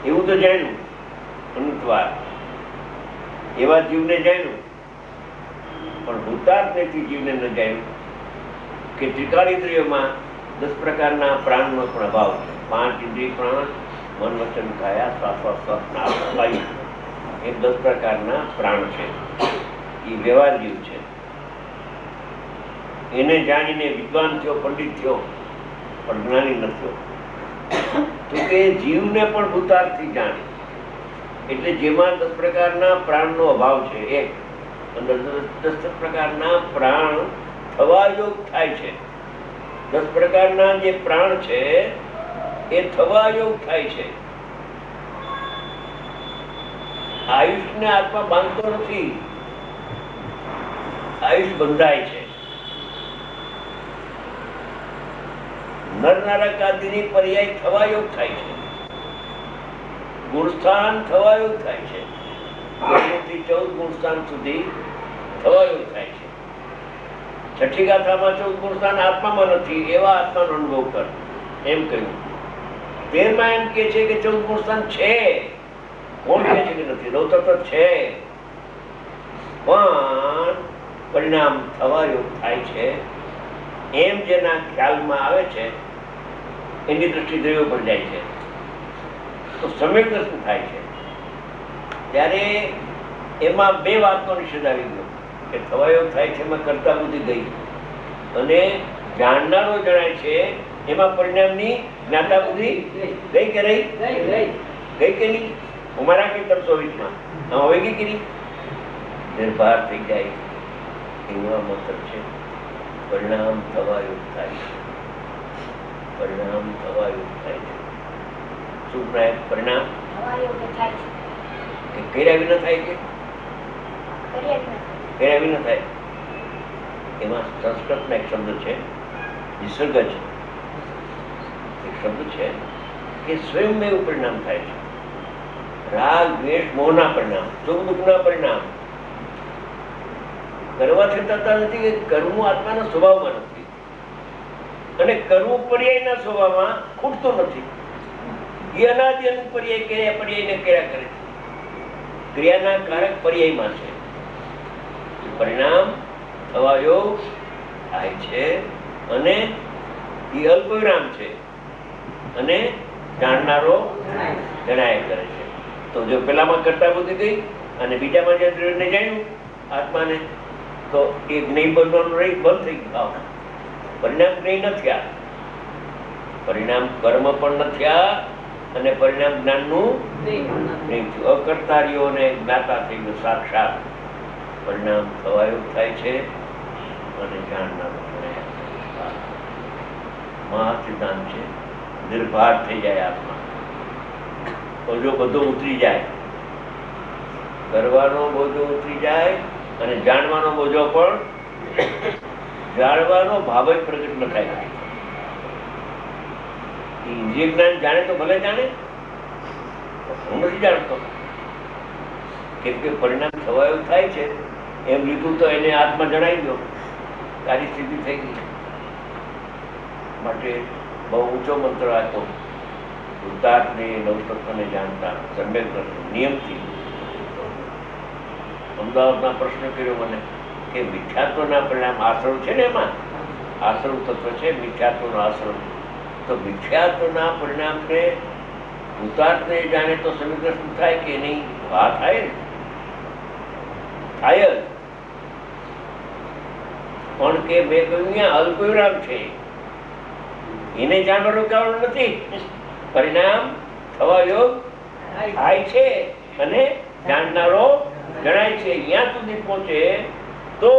એવું તો જાણ્યું અનુત્વાર, એવા જીવને જાણ્યું. પણ ભૂતાર્થથી જીવને ન જાણ્યું કે ત્રિકાળિન્દ્રિયોમાં 10 પ્રકારના પ્રાણનો પણ અભાવ છે. 5 ઇન્દ્રિય પ્રાણ, મન વચન કાયા શ્વાસોચ્છ્વાસ વાયુ, એ 10 પ્રકારના પ્રાણ છે. એ વ્યવહાર જીવ છે. એને જાણીને વિદ્વાન થયો, પંડિત થયો, પણ જ્ઞાની ન થયો. તો કે જીવને પણ ભૂતાર્થથી જાણે. એટલે જેમાં 10 પ્રકારના પ્રાણનો અભાવ છે, એક અંદર 10 પ્રકારના પ્રાણ થવા યોગ થાય છે. 10 પ્રકારના જે પ્રાણ છે એ થવા યોગ થાય છે. આયુષને આત્મા બાંધતો નથી, આયુષ બંધાય છે. નર નારક આદિની પર્યાય થવા યોગ થાય છે. ગુણસ્થાન થવા યોગ થાય છે. 14 ગુણસ્થાન સુધી થવા યોગ થાય છે. છઠ્ઠી ગાથામાં 14 ગુણસ્થાન આત્મામાં નથી, એવા આત્માનો અનુભવ કર એમ કહ્યું. 13માં એમ કે છે કે 14 ગુણસ્થાન છે. કોણ કહે છે કે નથી? નવતત્વ છે, પણ પરિણામ થવા યોગ થાય છે. એમ જેના ખ્યાલમાં આવે છે એની દ્રષ્ટિ દ્રવ્યો પર જાય છે, તો સમ્યક દર્શન થાય છે. ત્યારે એમાં 2 વાતનો નિષેધ આવી ગયો કે થવા યોગ થાય છે એમાં કરતા બુદ્ધિ ગઈ, અને જાણનારો જણાય છે એમાં પરિણામની જ્ઞાતા બુદ્ધિ ગઈ કે રહી? ગઈ કે નહીં? અમારા કે 24માં હવે ગઈ કે નહીં? નિર્ભાર થઈ જાય એવા મતલબ છે. પરિણામ થવા યોગ થાય છે. પરિણામ થવા યોગ થાય છે. શું પરિણામ? કર્યા વિના થાય કે કર્યા વિના થાય? એમાં સંસ્કૃતમાં એક શબ્દ છે, નિસર્ગ છે. એક શબ્દ છે કે સ્વયંમેવ પરિણામ થાય છે. રાગ દ્વેષ મોહના પરિણામ, સુખ દુઃખના પરિણામ કરવાથી થતા નથી. કે કરવું આત્માના સ્વભાવમાં નથી, અને કરવું પર્યાયના સ્વભાવમાં ખૂટતું નથી. એ અનાદિ અનંત પર્યાય કર્યા પર્યાયને કર્યા કરે છે. ક્રિયાના કારક પર્યાયમાં છે. પરિણામ થવા યોગ થાય છે, અને એ અલ્પ વિરામ છે, અને જાણનારો જણાય કરે છે. તો જો પેલામાં કરતા બુદ્ધિ ગઈ અને બીજામાં જે જાણ્યું આત્માને, તો એ જ્ઞેય બનવાનું રહી, બંધ થઈ ગયું. પરિણામ જ્ઞેય ન થયા, પરિણામ કર્મ પણ ન થયા, અને પરિણામ જ્ઞાનનું નહીં થયું. અકર્તારીઓને જ્ઞાતા થઈ ગયું સાક્ષાત. પરિણામ થવા યોગ થાય છે, અને જાણનારો મહા સિદ્ધાંત છે. નિર્ભાર થઈ જાય આત્મા. બોજો બધો ઉતરી જાય, કરવાનો બોજો ઉતરી જાય, અને જાણવાનો બોજો પણ. જાણવાનો ભાવ જ પ્રગટ ન થાય. ઇન્દ્રિય જ્ઞાન જાણે તો ભલે જાણે, હું નથી જાણતો. કેમ કે પરિણામ થવા એવું થાય છે એમ લીધું તો એને આત્મા જણાવી દો, તારી સ્થિતિ થઈ ગઈ. માટે બહુ ઊંચો મંત્ર આપ્યો. વૃદ્ધાર્થને નવતત્વને જાણતા સમ્યક નિયમથી. અમદાવાદમાં પ્રશ્ન કર્યો મને કે મિથ્યાત્વના પરિણામ આશ્રવ છે ને, એમાં આશ્રવ તત્વ છે, મિથ્યાત્વનો આશ્રવ. તો મિથ્યાત્વના પરિણામને ભૂતાર્થને જાણે તો સમીકરણ થાય કે નહીં? હા, થાય ને, થાય જ. પણ કે મેં કહ્યું અહીંયા અલ્પ વિરામ છે, એને જાણવાનું કારણ નથી. પરિણામ થવા યોગ થાય છે, અને જાણનારો જણાય છે. અહીંયા સુધી પહોંચે તો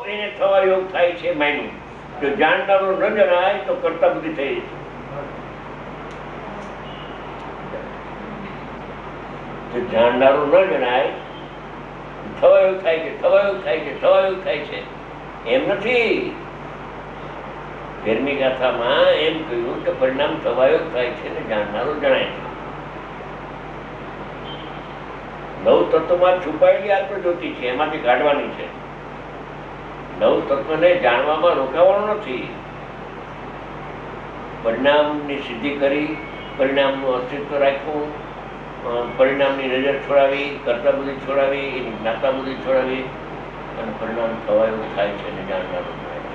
એને થવા યોગ થાય છે માન્યું. જો જાણનારો ન જણાય તો કરતા બુદ્ધિ થઈ જાય. જો જાણનારું ન જણાય, થવા યોગ થાય છે, થવા યોગ થાય છે, થવા યોગ થાય છે, એમ નથી. 13મી ગાથામાં એમ કહ્યું કે પરિણામ થવા યોગ થાય છે ને જાણનારું જણાય છે. 9 તત્વમાં છુપાયેલી આત્મજ્યોતિ છે, એમાંથી કાઢવાની છે. 9 તત્વને જાણવામાં રોકાવાનું નથી. પરિણામની સિદ્ધિ કરી પરિણામનું અસ્તિત્વ રાખવું, પરિણામની નજર છોડાવી, કર્તા બુદ્ધિ છોડાવી, એની જ્ઞાતા બુદ્ધિ છોડાવી અને પરિણામ થવા એવું થાય છે અને જાણનારું થાય છે.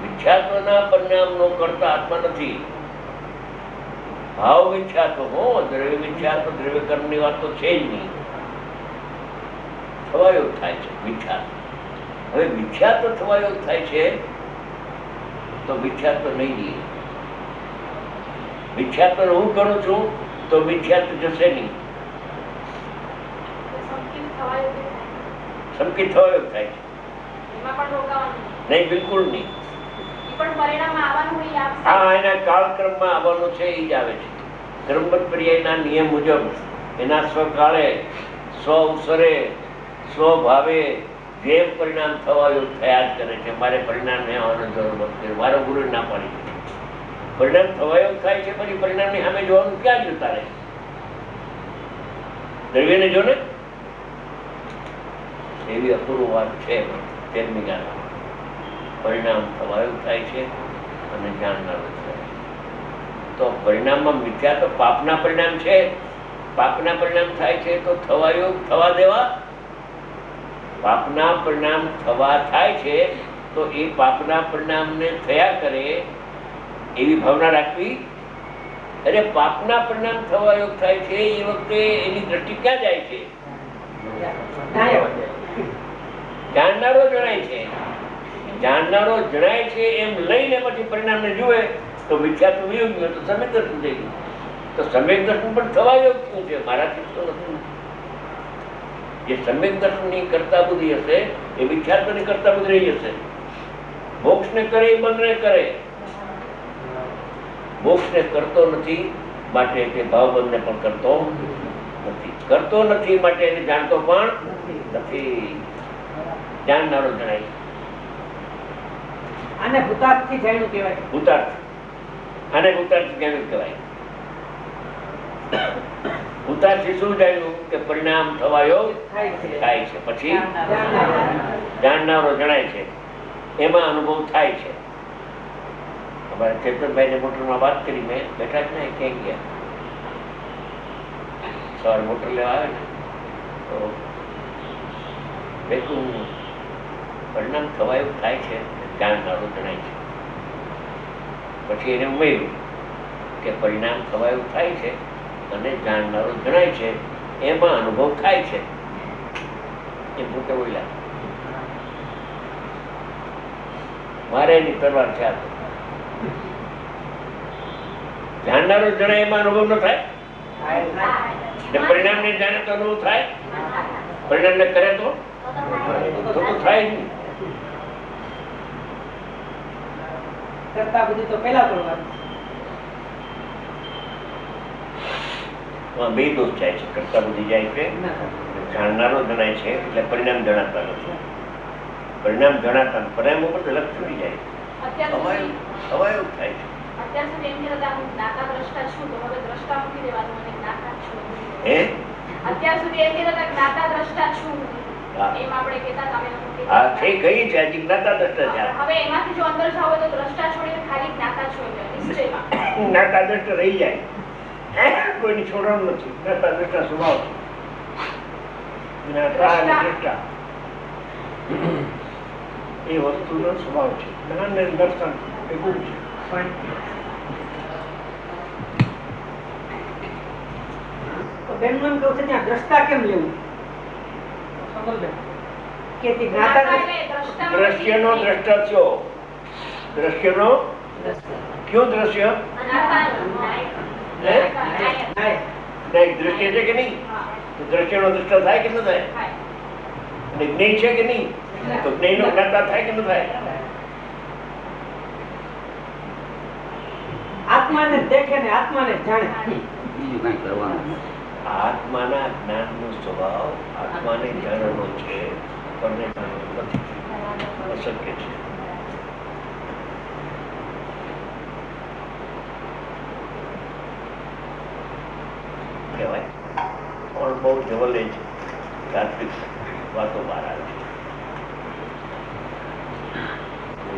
મિથ્યાત્વના પરિણામનો કરતા આત્મા નથી. ભાવ મિથ્યાત્વ હો, દ્રવ્ય મિથ્યાત્વ, દ્રવ્ય કર્મની વાત તો છે જ નહીં. થવા એવું થાય છે મિથ્યાત્વ. હવે મિથ્યાત્વ થવા એવું થાય છે તો મિથ્યાત્વ નહીં જઈએ. મિથ્યાત્વ હું કરું છું તો મિથ્યાત્વ જશે નહીં. સંકિત થવા એવું થાય છે નહીં, બિલકુલ નહીં. હા, એના કાળક્રમમાં આવવાનું છે એ જ આવે છે. કર્મબદ્ધ પર્યાયના નિયમ મુજબ એના સ્વકાળે, સ્વ અવસરે, સ્વભાવે જે પરિણામ થવા એવું થયા જ કરે છે. મારે પરિણામ નહીં આવવાનો જરૂર નથી, મારો ગુરુ ના પાડી. પરિણામ થવા એવું થાય છે, પછી પરિણામની સામે જોવાનું ક્યાં જતા રહે? દ્રવ્યને જો ને, એવી અપૂર્વ વાત છે. તેમની જાણવા પરિણામ થવા એવું થાય છે અને જાણનારું થાય. તો પરિણામમાં મિથ્યા તો પાપના પરિણામ છે. પાપના પરિણામ થાય છે તો થવા દેવા. પાપના પરિણામ થવા થાય છે તો એ પાપના પરિણામને થયા કરે એવી ભાવના રાખવી. અરે પાપના પરિણામ થવા યોગ થાય છે એ વખતે એની દ્રષ્ટિ ક્યાં જાય છે? જાણનારો જણાય છે. જાણનારો જણાય છે એમ લઈને પછી પરિણામને જુએ તો મિથ્યાત્વ વિયોગ ગયો, તો સમ્યક દર્શન થઈ ગયું. તો સમ્યક દર્શન પણ થવા યોગ શું છે? મારાથી તો નથી. જે સમ્યક દર્શનની કરતા બુદ્ધિ હશે એ મિથ્યાત્વની કરતા બુદ્ધિ રહી હશે. મોક્ષને કરે એ બંધને કરે. મોક્ષને કરતો નથી માટે તે ભાવબંધને પણ કરતો નથી. કરતો નથી માટે એને જાણતો પણ નથી. જાણનારો જણાય. આને ભૂતાર્થથી જાણ્યું કહેવાય. ભૂતાર્થ, આને ભૂતાર્થથી જાણ્યું કહેવાય. ભૂતાર્થથી શું જાણ્યું? કે પરિણામ થવાયો થાય છે, પછી જાણનારો જણાય છે, એમાં અનુભવ થાય છે. અમારે ચેતનભાઈ ને મોટરમાં વાત કરી, મેં બેઠા જ નહીં, ક્યાંય ગયા. સવારે મોટર લેવા આવે ને તો બેઠું પરિણામ થવા એવું થાય છે, જાણનારો જણાય છે. પછી એને ઉમેર્યું કે પરિણામ થવા એવું થાય છે અને જાણનારો જણાય છે, એમાં અનુભવ થાય છે. એ પોતે બોલ્યા. મારે એની તરવાર છે. આ જાણનારો જણાય એમાં અનુભવ ન થાય? પરિણામ ને જાણે તો અનુભવ થાય? પરિણામ ને કરે તો થાય જ નહીં. કરતા બુદ્ધિ તો પહેલા કરવાની. બે દોષ જાય છે. કરતા બુદ્ધિ જાય છે, જાણનારો જણાય છે એટલે પરિણામ જણાતા નથી. પરિણામ જણાતા પરિણામ ઉપર લક્ષ છૂટી જાય. હવા એવું થાય છે. અત્યાર સુધી એમ કહેતા હું જ્ઞાતા દ્રષ્ટા છું, તો હવે દ્રષ્ટા મૂકી દેવાનું અને જ્ઞાતા છું. હે? અત્યાર સુધી એમ કહેતા જ્ઞાતા દ્રષ્ટા છું, એમ આપણે કહેતા તમે લોકો કહેતા. હા, છે કઈ છે હજી જ્ઞાતા દ્રષ્ટા છે. હવે એમાંથી જો અંદર જાવ તો દ્રષ્ટા છોડીને ખાલી જ્ઞાતા છો એટલે નિશ્ચયમાં જ્ઞાતા દ્રષ્ટા રહી જાય. કોઈની છોડવાનું નથી. જ્ઞાતા દ્રષ્ટા સ્વભાવ છે. જ્ઞાતા અને દ્રષ્ટા એ વસ્તુનો સ્વભાવ છે. જ્ઞાન અને દર્શન એ ગુણ છે. બેનનું એમ કહું છે ત્યાં દ્રષ્ટા કેમ લેવું? કે તે જ્ઞાતા દ્રશ્યનો દ્રષ્ટા થયો. દ્રશ્યનો કયો દ્રશ્ય? દ્રશ્ય છે કે નહીં? તો દ્રશ્યનો દ્રષ્ટા થાય કે ન થાય? અને જ્ઞેય છે કે નહીં? તો જ્ઞેયનો જ્ઞાતા થાય કે ન થાય? આત્માને દેખે ને આત્માને જાણે. બીજું કઈ કરવાનું. આત્માના જ્ઞાનનો સ્વભાવ આત્માને જાણવાનો છે, પરને જાણવાનો નથી. અશક્ય છે. કહેવાય પણ બહુ જવલે છે. તાત્વિક વાતો બહાર આવે છે.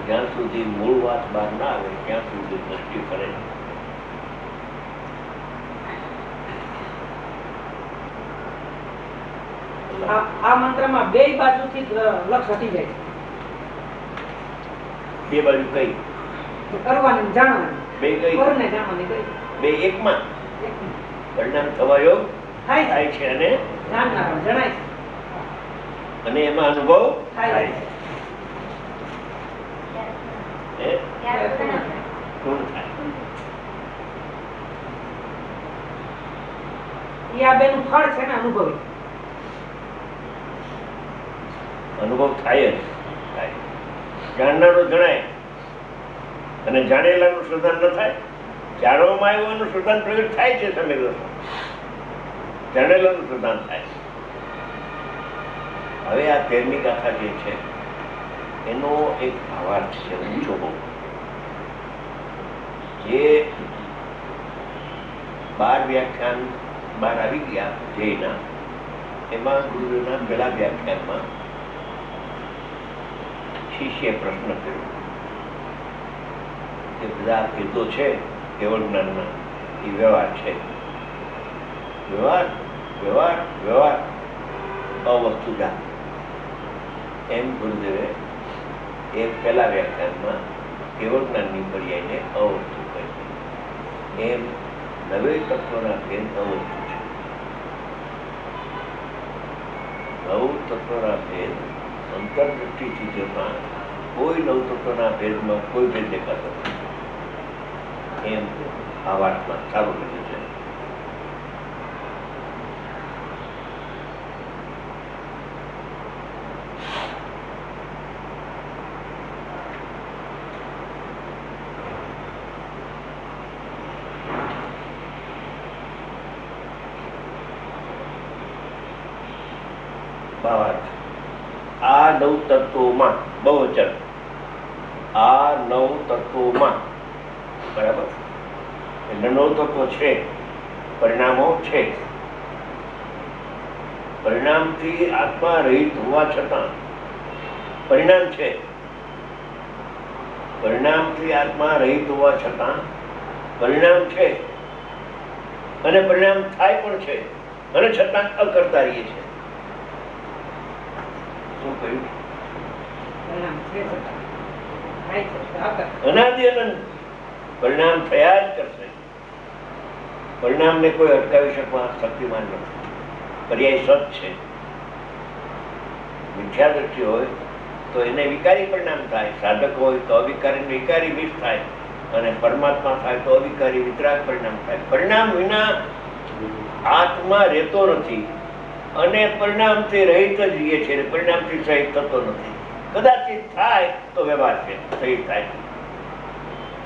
જ્યાં સુધી મૂળ વાત બહાર ના આવે ત્યાં સુધી દ્રષ્ટિ કરે છે. આ મંત્રમાં બે બાજુથી લક્ષ હટી જાય બે બાજુ કઈ છે કરવાની જાણવાની બે કઈ કરને જાણવાની કઈ બે એકમાં પરિણામ થવા યોગ થાય થાય છે અને જાણનાર જણાય છે અને એમાં અનુભવ થાય થાય છે. છે ત્યારે પૂર્ણ થાય. પૂર્ણ થાય ઈ આ બેનું ફળ છે ને અનુભવી અનુભવ થાય જ થાય જાણનારું જણાય અને જાણેલાનું શ્રદ્ધાન ન થાય જાણવામાં આવ્યું શ્રદ્ધાન પ્રગટ થાય છે સમગ્ર જાણેલાનું શ્રદ્ધાન થાય. હવે આ 13મી ગાથા જે છે એનો એક ભાવાર્થ છે ઊંચો બહુ જે 12 વ્યાખ્યાન 12 આવી ગયા જયના એમાં ગુરુના પહેલા વ્યાખ્યાનમાં શિષ્યએ પ્રશ્ન કર્યો કે બધા ભેદો છે કેવળ જ્ઞાનના એ વ્યવહાર છે વ્યવહાર વ્યવહાર વ્યવહાર અવસ્તુજા એમ ગુરુદેવે એ પહેલા વ્યાખ્યાનમાં કેવળ જ્ઞાનની પર્યાયને અવસ્તુ કહી એમ નવે તત્વના ભેદ અવસ્તુ છે. નવ તત્વના ભેદ અંતરદૃષ્ટિથી જોતા કોઈ નવ તત્વના ભેદમાં કોઈ ભેદ દેખાતો નથી એમ આ વાતમાં ચાલુ કર્યું છે. ભાવાર્થ આ નવ તત્વોમાં બહુવચન આ નવ તત્વોમાં બરાબર એટલે નવ તત્વો છે પરિણામો છે પરિણામથી આત્મા રહિત હોવા છતાં પરિણામ છે પરિણામથી આત્મા રહિત હોવા છતાં પરિણામ છે અને પરિણામ થાય પણ છે અને છતાં અકર્તા રહીએ છે. શું કહ્યું? પરિણામ છે છતાં થાય છે આગળ અનાદિ અનંત પરિણામ થયા જ કરશે. પરિણામને કોઈ અટકાવી શકવા શક્તિમાન નથી. પર્યાય સત છે. મિથ્યા દ્રષ્ટિ હોય તો એને વિકારી પરિણામ થાય, સાધક હોય તો અવિકારી વિકારી મિસ થાય અને પરમાત્મા થાય તો અવિકારી વિતરાગ પરિણામ થાય. પરિણામ વિના આત્મા રહેતો નથી અને પરિણામથી રહિત જ રહીએ છીએ. પરિણામથી સહિત થતો નથી. કદાચિત થાય તો વ્યવહાર છે, સહિત થાય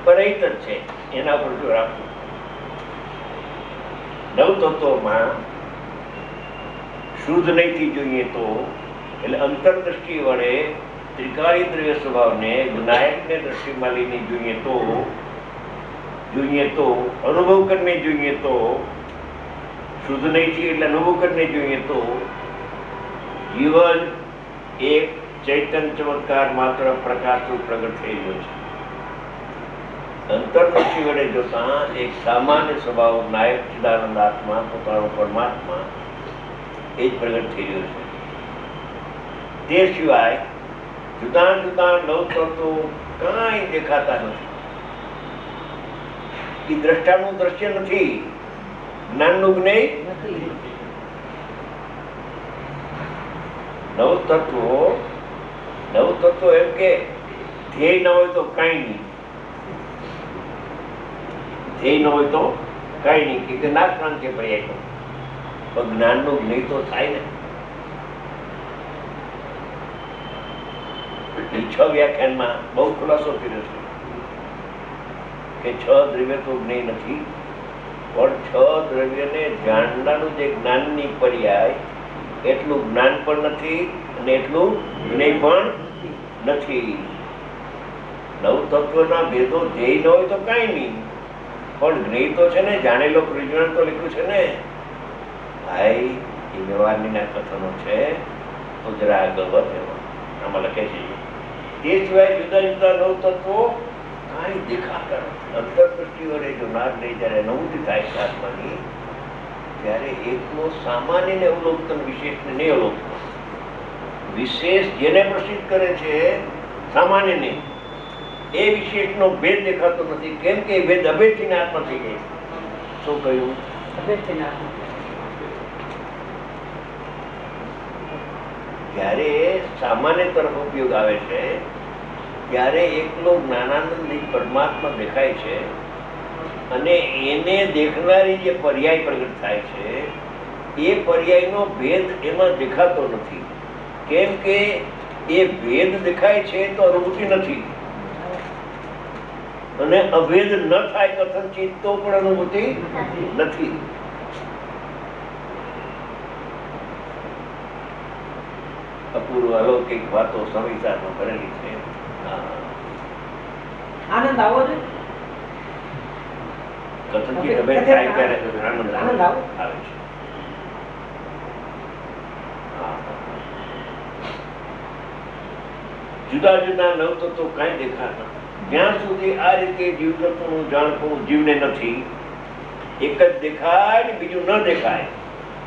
પણ રહિત જ છે. એના પર જો રાખવું નવ તત્વોમાં શુદ્ધ નહીંથી જોઈએ તો એટલે અંતરદ્રષ્ટિ વડે ત્રિકાળી દ્રવ્ય સ્વભાવને વિનાયકને દ્રષ્ટિમાં લઈને જોઈએ તો અનુભવ કરીને જોઈએ તો શુદ્ધ નહીંથી એટલે અનુભવ કરીને જોઈએ તો જીવન એક ચૈતન્ય ચમત્કાર માત્ર પ્રકાશનું પ્રગટ થઈ રહ્યો છે. અંતરદૃષ્ટિ વડે જોતા એક સામાન્ય સ્વભાવ નાયક ચિદાનંદ આત્મા પોતાનો પરમાત્મા એ જ પ્રગટ થઈ રહ્યો છે. તે સિવાય જુદા જુદા નવ તત્વો કાંઈ દેખાતા નથી. એ દ્રષ્ટાનું દ્રશ્ય નથી, જ્ઞાનનું જ્ઞેય નથી. નવ તત્વો એમ કે ધ્યેય ન હોય તો કઈ નહીં, ધ્યેય ન હોય તો કઈ નહીં કે નાશ ક્રાંતિ પર્યાય પણ જ્ઞાનનું જ્ઞેય તો થાય ને. એ 6 વ્યાખ્યાનમાં બહુ ખુલાસો કર્યો છે કે 6 દ્રવ્ય તો જ્ઞેય નથી પણ 6 દ્રવ્યને જાણનારું જે જ્ઞાનની પર્યાય એટલું જ્ઞાન પણ નથી અને એટલું જ્ઞેય પણ નથી. નવ તત્વના ભેદો ધ્યેય ન હોય તો કાંઈ નહીં પણ જ્ઞેય તો છે ને, જાણેલો પ્રયોજન તો લખ્યું છે ને ભાઈ. એ વ્યવહારની કથનો છે તો જરા આગળ વધે આમાં લખે છે. તે સિવાય જુદા જુદા નવ તત્વો કાંઈ દેખાતા નથી. અંતરદૃષ્ટિ વડે જો નાદ નહીં જ્યારે અનુભૂતિ થાય છે આત્માની ત્યારે એકનો સામાન્યને અવલોકન, વિશેષને નહીં અવલોકન. વિશેષ જેને પ્રસિદ્ધ કરે છે સામાન્યને, એ વિશેષનો ભેદ દેખાતો નથી. કેમ કે એ ભેદ અભેદથી આત્મા થઈ જાય. શું કહ્યું? જ્યારે સામાન્ય તરફ ઉપયોગ આવે છે ત્યારે એકલો જ્ઞાનાનંદ પરમાત્મા દેખાય છે, અને એને દેખનારી જે પર્યાય પ્રગટ થાય છે એ પર્યાયનો ભેદ એમાં દેખાતો નથી. કેમ કે એ ભેદ દેખાય છે તો અનુભૂતિ નથી, અને અભેદ ન થાય કથનચિત તો પણ અનુભૂતિ નથી. અપૂર્વ અલૌકિક વાતો સંહિતામાં કરેલી છે. આનંદ આવો છે. કથનચિત અભેદ થાય ત્યારે આનંદ આવે છે. જુદા જુદા નવ તત્વો કાંઈ દેખાતા જ્યાં સુધી આ રીતે જીવ તત્વનું જાણવું જીવને નથી, એક જ દેખાય ને બીજું ન દેખાય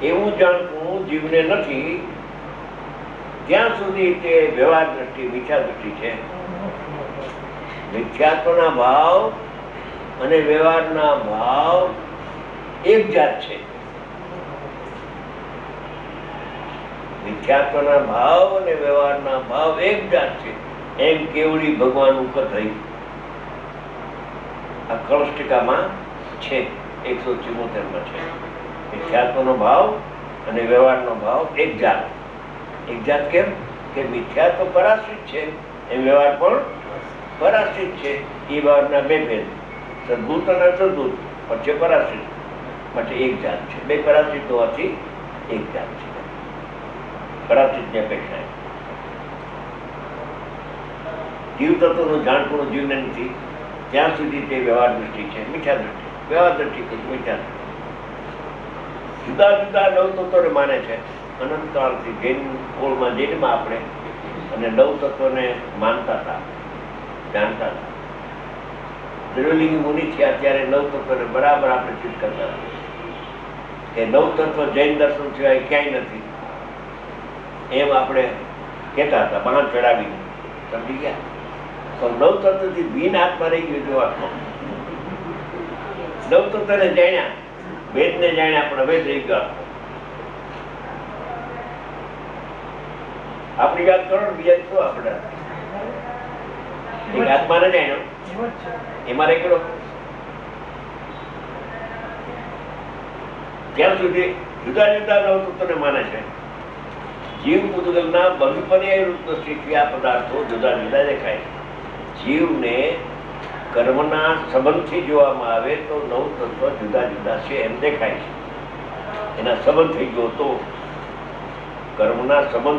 એવું જાણવું જીવને નથી, ત્યાં સુધી તે વ્યવહાર દ્રષ્ટિ, મિથ્યા દ્રષ્ટિ છે. મિથ્યાત્વના ભાવ અને વ્યવહારના ભાવ એક જાત છે. મિથ્યાત્વના ભાવ અને વ્યવહારના ભાવ એક જાત છે. એમ કેવડી ભગવાન ઉપર થઈ આ કળષ્ટિકામાં છે, 174 છે. મિથ્યાત્વનો ભાવ અને વ્યવહારનો ભાવ એક જાત. એક જાત કેમ કે મિથ્યા તો પરાશ્રિત છે, એમ વ્યવહાર પણ પરાશ્રિત છે. એ વ્યવહારના બે ભેદ, સદભૂત અને અસદભૂત, પણ છે પરાશ્રિત, માટે એક જાત છે. બે પરાશ્રિત હોવાથી એક જાત છે. પરાશ્રિતની અપેક્ષા જીવ તત્વનું જાણપણું જીવને નથી, ત્યાં સુધી તે વ્યવહાર દ્રષ્ટિ છે, મિથ્યા દ્રષ્ટિ. વ્યવહાર દ્રષ્ટિ મિથ્યા દ્રષ્ટિ. જુદા જુદા નવ તત્વોને માને છે અનંતકાળથી. જૈન કોળમાં જૈનમાં આપણે અને નવ તત્વોને માનતા હતા, જાણતા હતા. દ્રવ્યલિંગી મુનિ થયા ત્યારે નવ તત્વોને બરાબર આપણે ચિત્ત કરતા હતા કે નવ તત્વ જૈન દર્શન સિવાય ક્યાંય નથી, એમ આપણે કહેતા હતા બાણ ચડાવીને. સમજી ગયા? તો નવ તત્વથી ભીન આત્મા રહી ગયો. જો આત્મા નવ તત્વને જાણ્યા, વેદને જાણ્યા, પણ વેદ રહી ગયો. આપણી વાત કરો ને, બીજા શું આપણે એક આત્માને જાણ્યો એમાં રેકડો. ત્યાં સુધી જુદા જુદા નવ તત્વને માને છે. જીવ પૂતગલના બહુપર્યાય રૂપ દ્રષ્ટિથી આ પદાર્થો જુદા જુદા દેખાય છે. જીવને કર્મના સંબંધથી જોવામાં આવે તો નવ તત્વ જુદા જુદા છે એમ દેખાય છે. એના સંબંધ થઈ ગયો તો કર્મના સંબંધ